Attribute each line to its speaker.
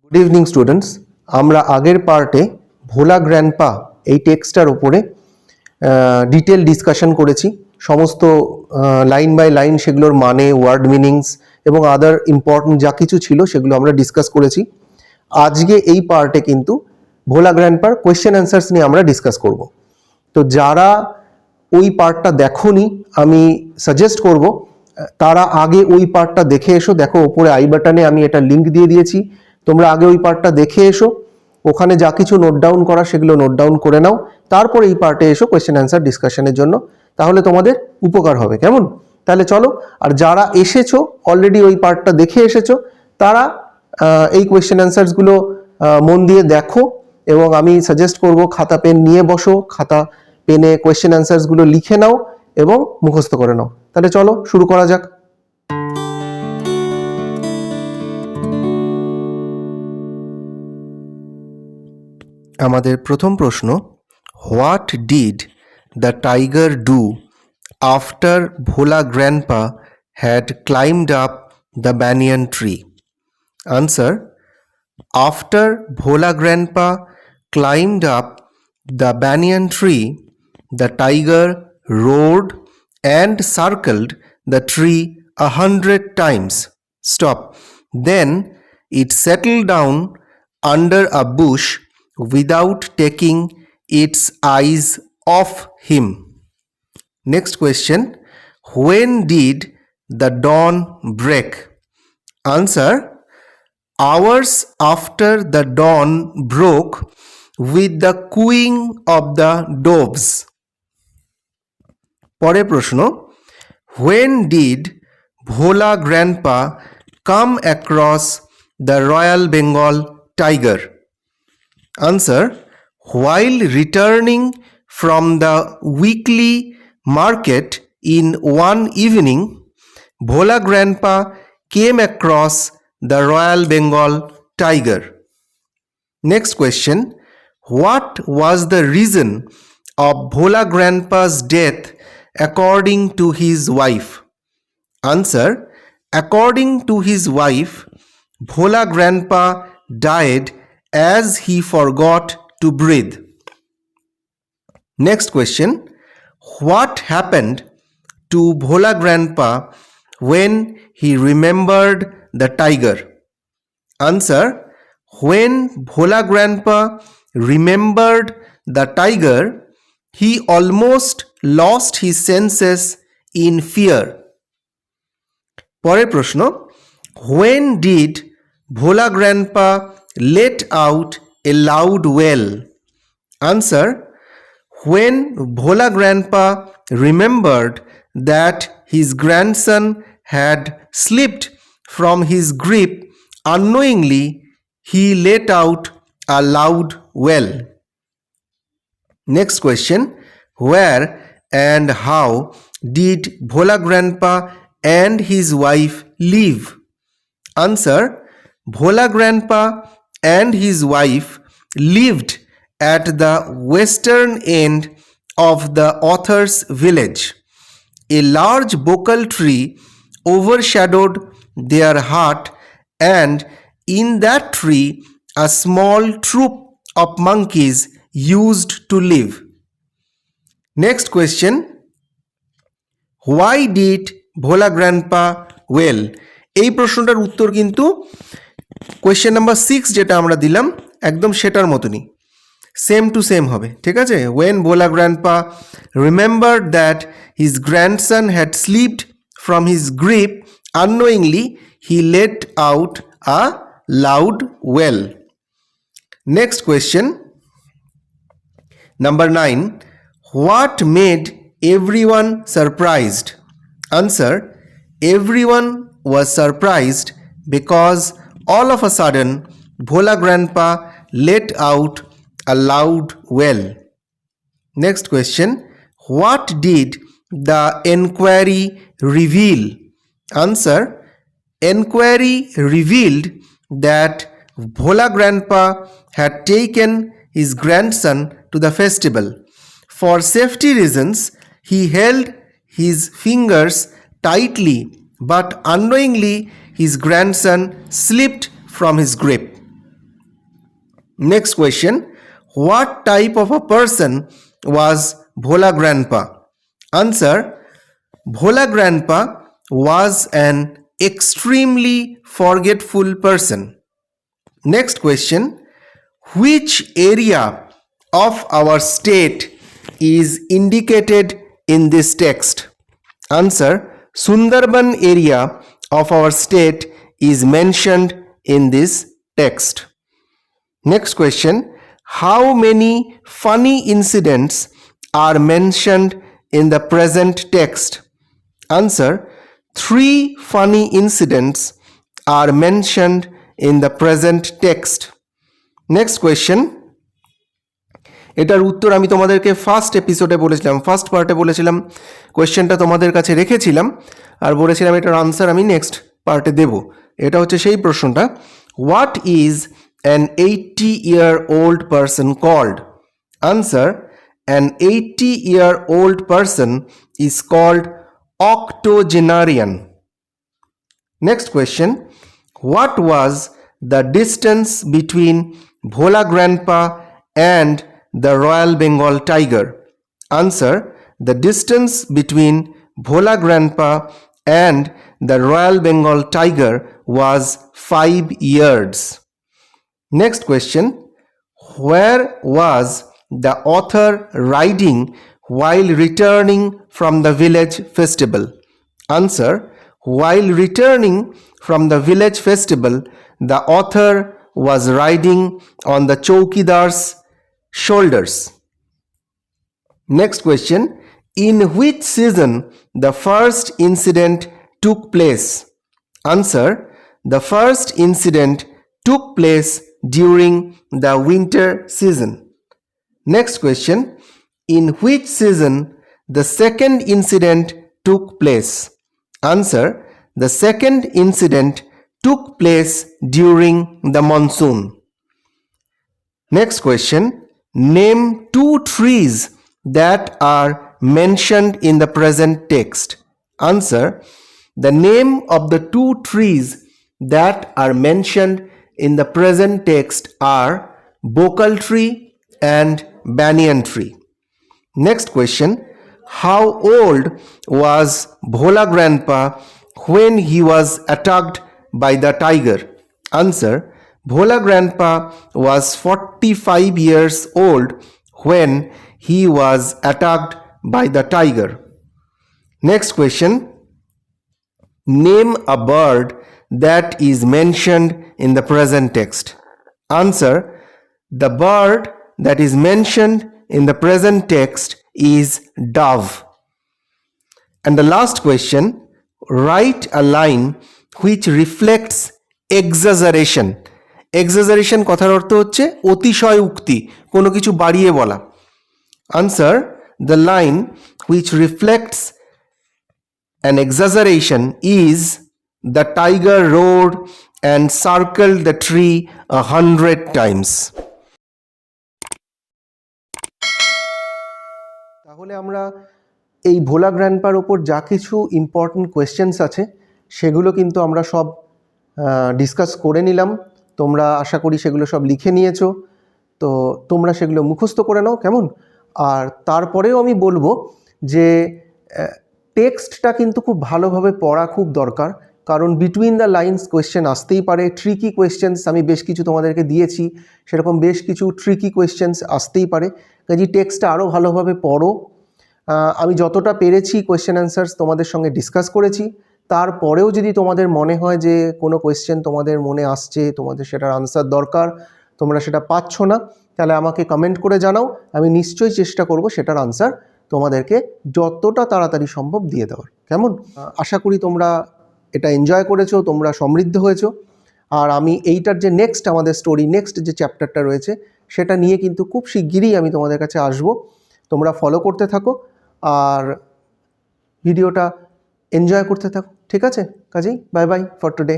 Speaker 1: Good evening students, আমরা আগের পার্টে ভোলা গ্র্যান্ডপা এই টেক্সটার উপরে ডিটেল ডিসকাশন করেছি। সমস্ত লাইন বাই লাইন সেগুলোর মানে, ওয়ার্ড মিনিংস এবং আদার ইম্পর্টেন্ট যা কিছু ছিল সেগুলো আমরা ডিসকাস করেছি। আজকে এই পার্টে কিন্তু ভোলা গ্র্যান্ডপার কোয়েশ্চেন অ্যান্সার্স নিয়ে আমরা ডিসকাস করব। তো যারা ওই পার্টটা দেখোনি, আমি সাজেস্ট করব তারা আগে ওই পার্টটা দেখে এসো। দেখো ওপরে আই বাটনে আমি এটা লিঙ্ক দিয়ে দিয়েছি, তোমরা আগে ওই পার্টটা দেখে এসো, ওখানে যা কিছু নোট ডাউন করা সেগুলো নোট ডাউন করে নাও, তারপর এই পার্টে এসো কোয়েশ্চেন অ্যান্সার ডিসকাশনের জন্য, তাহলে তোমাদের উপকার হবে। কেমন? তাহলে চলো। আর যারা এসেছো অলরেডি ওই পার্টটা দেখে এসেছো, তারা এই কোয়েশ্চেন অ্যান্সার্সগুলো মন দিয়ে দেখো, এবং আমি সাজেস্ট করব খাতা পেন নিয়ে বসো, খাতা পেনে কোয়েশ্চেন অ্যান্সার্সগুলো লিখে নাও এবং মুখস্থ করে নাও। তাহলে চলো শুরু করা যাক। আমাদের প্রথম প্রশ্ন, what did the tiger do after Bhola grandpa had climbed up the banyan tree? Answer: after Bhola Grandpa climbed up the banyan tree, the tiger roared and circled the tree 100 times. Stop. Then it settled down under a bush without taking its eyes off him. Next question. When did the dawn break? Answer: hours after the dawn broke with the cooing of the doves. পরের প্রশ্ন, when did Bhola Grandpa come across the Royal Bengal tiger? Answer: while returning from the weekly market in one evening, Bhola Grandpa came across the Royal Bengal tiger. Next question, what was the reason of Bhola Grandpa's death according to his wife? Answer: according to his wife, Bhola Grandpa died as he forgot to breathe. Next question, what happened to Bhola Grandpa when he remembered the tiger? Answer: when Bhola Grandpa remembered the tiger, he almost lost his senses in fear. পরের প্রশ্ন, when did Bhola Grandpa let out a loud wail? Answer: when Bhola Grandpa remembered that his grandson had slipped from his grip unknowingly, he let out a loud wail. Next question, where and how did Bhola Grandpa and his wife live? Answer: Bhola Grandpa and his wife lived at the western end of the author's village. A large bokal tree overshadowed their hut, and in that tree a small troop of monkeys used to live. Next question, why did Bhola Grandpa wail? এই প্রশ্নটার উত্তর কিন্তু question number 6 যেটা আমরা দিলাম একদম সেটার মতনই, সেম টু সেম হবে। ঠিক আছে, when Bhola Grandpa remembered that his grandson had slipped from his grip unknowingly, he let out a loud wail. Next question, number 9, what made everyone surprised? Answer: everyone was surprised because all of a sudden Bhola Grandpa let out a loud wail. Next question, what did the enquiry reveal? Answer: enquiry revealed that Bhola Grandpa had taken his grandson to the festival. For safety reasons, he held his fingers tightly, but unknowingly his grandson slipped from his grip. Next question. What type of a person was Bhola Grandpa? Answer. Bhola Grandpa was an extremely forgetful person. Next question. Which area of our state is indicated in this text? Answer. Sundarban area of our state is mentioned in this text. Next question. How many funny incidents are mentioned in the present text? Answer. 3 funny incidents are mentioned in the present text. Next question. এটার উত্তর আমি তোমাদেরকে first এপিসোডে বলেছিলাম, first পার্টে বলেছিলাম, কোয়েশ্চেনটা তোমাদের কাছে রেখেছিলাম আর বলেছিলাম এটার আনসার আমি নেক্সট পার্টে দেব। এটা হচ্ছে সেই প্রশ্নটা, what is an 80-year-old person called? Answer. An 80-year-old person is called octogenarian. Next question. What was the distance between Bhola Grandpa and the Royal Bengal tiger? Answer. The distance between Bhola Grandpa and the Royal Bengal tiger was 5 yards. Next question. Where was the author riding while returning from the village festival? Answer. While returning from the village festival, the author was riding on the chowkidar's shoulders. Next question. In which season the first incident took place? Answer. The first incident took place during the winter season. Next question. In which season the second incident took place? Answer. The second incident took place during the monsoon. Next question. Name 2 trees that are mentioned in the present text. Answer. The name of the 2 trees that are mentioned in the present text are bokal tree and banyan tree. Next question. How old was Bhola Grandpa when he was attacked by the tiger? Answer. Bhola Grandpa was 45 years old when he was attacked by the tiger. Next question. Name a bird that is mentioned in the present text. Answer. The bird that is mentioned in the present text is dove. And the last question. Write a line which reflects exaggeration. Exaggeration কথার অর্থ হচ্ছে অতিশয় উক্তি, কোনো কিছু বাড়িয়ে বলা। Answer. The line which reflects an exaggeration is the tiger roared and circled the tree 100 times. তাহলে আমরা এই ভোলা গ্র্যান্ডপার ওপর যা কিছু ইম্পর্টেন্ট কোয়েশ্চেন্স আছে সেগুলো কিন্তু আমরা সব ডিসকাস করে নিলাম। তোমরা আশা করি সেগুলো সব লিখে নিয়েছো, তো তোমরা সেগুলো মুখস্থ করে নাও, কেমন? আর তারপরেও আমি বলবো যে টেক্সটটা কিন্তু খুব ভালোভাবে পড়া খুব দরকার, কারণ বিটুইন দ্য লাইন্স কোয়েশ্চেন আসতেই পারে। ট্রিকি কোয়েশ্চেন্স আমি বেশ কিছু তোমাদেরকে দিয়েছি, সেরকম বেশ কিছু ট্রিকি কোয়েশ্চেন্স আসতেই পারে, কাজে টেক্সটটা আরও ভালোভাবে পড়ো। আমি যতটা পেরেছি কোয়েশ্চেন অ্যান্সার্স তোমাদের সঙ্গে ডিসকাস করেছি, তারপরেও যদি তোমাদের মনে হয় যে কোনো কোয়েশ্চেন তোমাদের মনে আসছে, তোমাদের সেটার আনসার দরকার, তোমরা সেটা পাচ্ছ না, তাহলে আমাকে কমেন্ট করে জানাও, আমি নিশ্চয়ই চেষ্টা করব সেটার আনসার তোমাদেরকে যতটা তাড়াতাড়ি সম্ভব দিয়ে দেওয়ার, কেমন? আশা করি তোমরা এটা এনজয় করেছো, তোমরা সমৃদ্ধ হয়েছো। আর আমি এইটার যে নেক্সট আমাদের স্টোরি, নেক্সট যে চ্যাপ্টারটা রয়েছে সেটা নিয়ে কিন্তু খুব শিগগিরই আমি তোমাদের কাছে আসবো। তোমরা ফলো করতে থাকো আর ভিডিওটা এনজয় করতে থাকো, ঠিক আছে? কাজেই বাই বাই ফর টুডে।